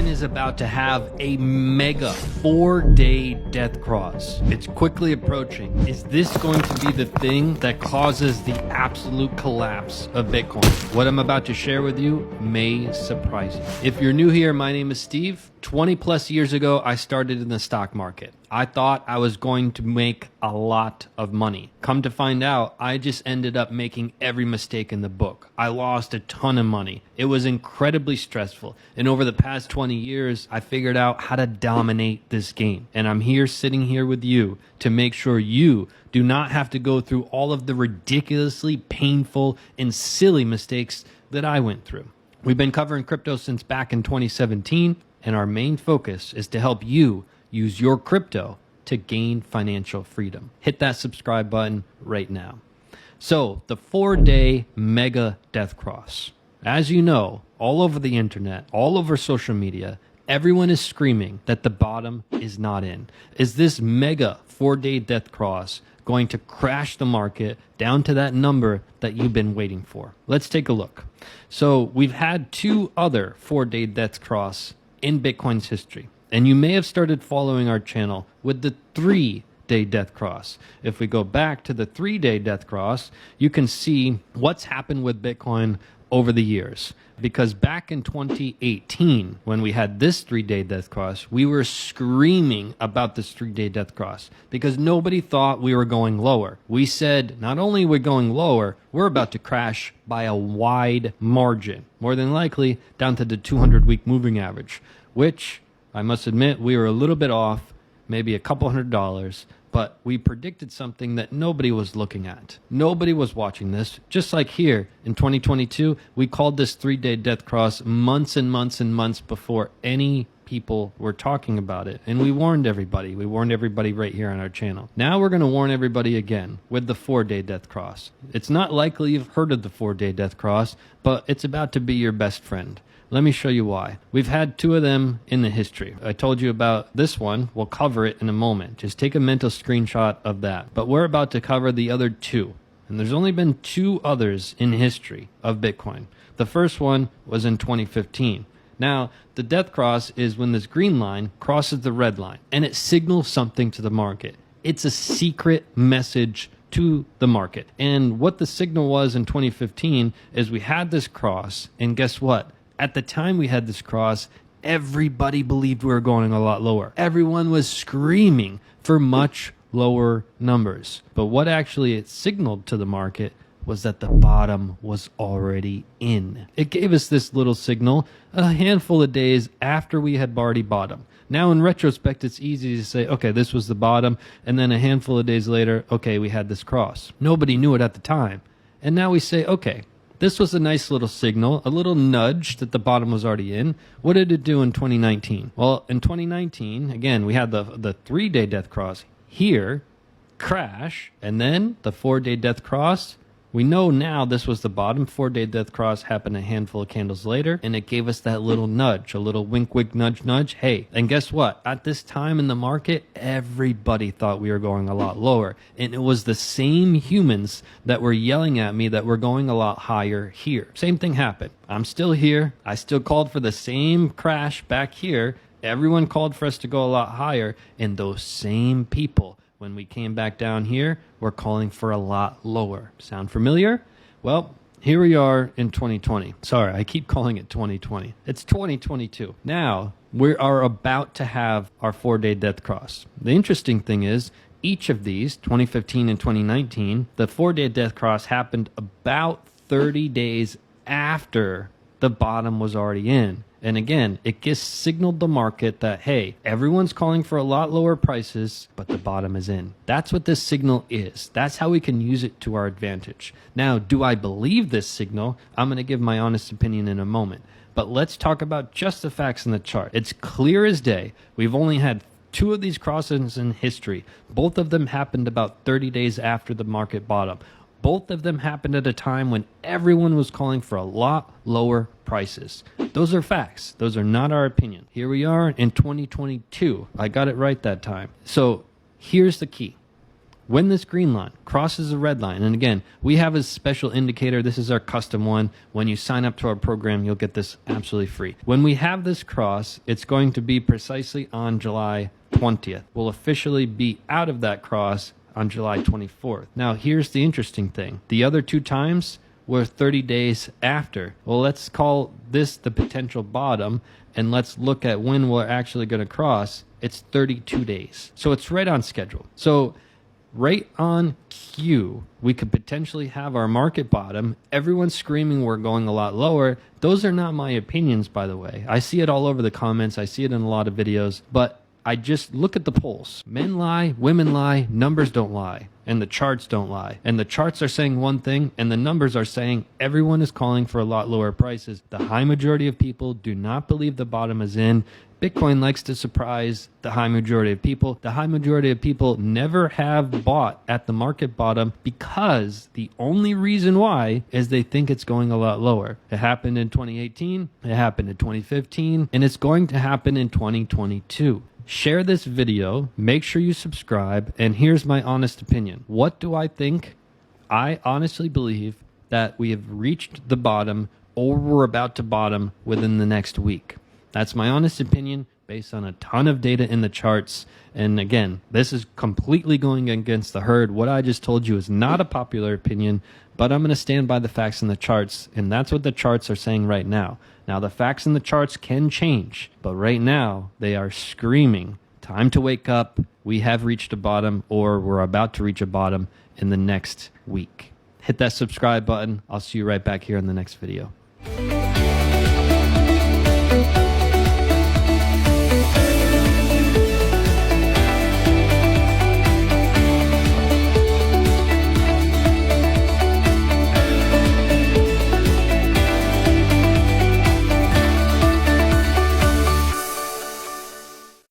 Bitcoin is about to have a mega 4-day death cross. It's quickly approaching. Is this going to be the thing that causes the absolute collapse of Bitcoin? What I'm about to share with you may surprise you. If you're new here, my name is Steve. 20 plus years ago, I started in the stock market. I thought I was going to make a lot of money. Come to find out, I just ended up making every mistake in the book. I lost a ton of money. It was incredibly stressful. And over the past 20 years, I figured out how to dominate this game. And I'm here sitting here with you to make sure you do not have to go through all of the ridiculously painful and silly mistakes that I went through. We've been covering crypto since back in 2017, and our main focus is to help you use your crypto to gain financial freedom. Hit that subscribe button right now. So, the 4-day mega death cross. As you know, all over the internet, all over social media, everyone is screaming that the bottom is not in. Is this mega 4-day death cross going to crash the market down to that number that you've been waiting for? Let's take a look. So, we've had two other 4-day death cross in Bitcoin's history. And you may have started following our channel with the 3-day death cross. If we go back to the 3-day death cross, you can see what's happened with Bitcoin over the years. Because back in 2018, when we had this 3-day death cross, we were screaming about this 3-day death cross because nobody thought we were going lower. We said, not only are we going lower, we're about to crash by a wide margin, more than likely down to the 200-week moving average, which I must admit we were a little bit off, maybe a couple $100, but we predicted something that nobody was looking at. Nobody was watching this. Just like here in 2022, we called this 3-day death cross months and months and months before any people were talking about it. And we warned everybody. We warned everybody right here on our channel. Now we're going to warn everybody again with the 4-day death cross. It's not likely you've heard of the 4-day death cross, but it's about to be your best friend. Let me show you why. We've had two of them in the history. I told you about this one. We'll cover it in a moment. Just take a mental screenshot of that. But we're about to cover the other two. And there's only been two others in history of Bitcoin. The first one was in 2015. Now, the death cross is when this green line crosses the red line and it signals something to the market. It's a secret message to the market. And what the signal was in 2015 is we had this cross, and guess what? At the time we had this cross, everybody believed we were going a lot lower. Everyone was screaming for much lower numbers. But what actually it signaled to the market was that the bottom was already in. It gave us this little signal a handful of days after we had already bottomed. Now in retrospect, it's easy to say, okay, this was the bottom. And then a handful of days later, okay, we had this cross. Nobody knew it at the time. And now we say, okay, this was a nice little signal, a little nudge that the bottom was already in. What did it do in 2019? Well, in 2019, again, we had the 3-day death cross here, crash, and then the 4-day death cross. We know now this was the bottom. 4-day death cross happened a handful of candles later, and it gave us that little nudge, a little wink, wink, nudge, nudge. Hey, and guess what? At this time in the market, everybody thought we were going a lot lower. And it was the same humans that were yelling at me that we're going a lot higher here. Same thing happened. I'm still here. I still called for the same crash back here. Everyone called for us to go a lot higher. And those same people, when we came back down here, we're calling for a lot lower. Sound familiar? Well, here we are in 2020. Sorry, I keep calling it 2020. It's 2022. Now, we are about to have our 4-day death cross. The interesting thing is, each of these, 2015 and 2019, the 4-day death cross happened about 30 days after the bottom was already in. And again, it just signaled the market that, hey, everyone's calling for a lot lower prices, but the bottom is in. That's what this signal is. That's how we can use it to our advantage. Now, do I believe this signal? I'm going to give my honest opinion in a moment. But let's talk about just the facts in the chart. It's clear as day. We've only had two of these crosses in history. Both of them happened about 30 days after the market bottom. Both of them happened at a time when everyone was calling for a lot lower prices. Those are facts. Those are not our opinion. Here we are in 2022. I got it right that time. So here's the key. when this green line crosses a red line, and again, we have a special indicator. This is our custom one. When you sign up to our program, you'll get this absolutely free. When we have this cross, it's going to be precisely on July 20th. We'll officially be out of that cross on July 24th. Now, here's the interesting thing. The other two times were 30 days after. Well, let's call this the potential bottom, and let's look at when we're actually going to cross. It's 32 days. So it's right on schedule. So right on cue, we could potentially have our market bottom. Everyone's screaming we're going a lot lower. Those are not my opinions, by the way. I see it all over the comments. I see it in a lot of videos, but I just look at the polls. Men lie, women lie, numbers don't lie, and the charts don't lie. And the charts are saying one thing, and the numbers are saying everyone is calling for a lot lower prices. The high majority of people do not believe the bottom is in. Bitcoin likes to surprise the high majority of people. The high majority of people never have bought at the market bottom because the only reason why is they think it's going a lot lower. It happened in 2018, it happened in 2015, and it's going to happen in 2022. Share this video, make sure you subscribe, and here's my honest opinion. What do I think? I honestly believe that we have reached the bottom, or we're about to bottom within the next week. That's my honest opinion based on a ton of data in the charts. And again, this is completely going against the herd. What I just told you is not a popular opinion, but I'm going to stand by the facts in the charts. And that's what the charts are saying right now. Now, the facts in the charts can change, but right now they are screaming, time to wake up. We have reached a bottom, or we're about to reach a bottom in the next week. Hit that subscribe button. I'll see you right back here in the next video.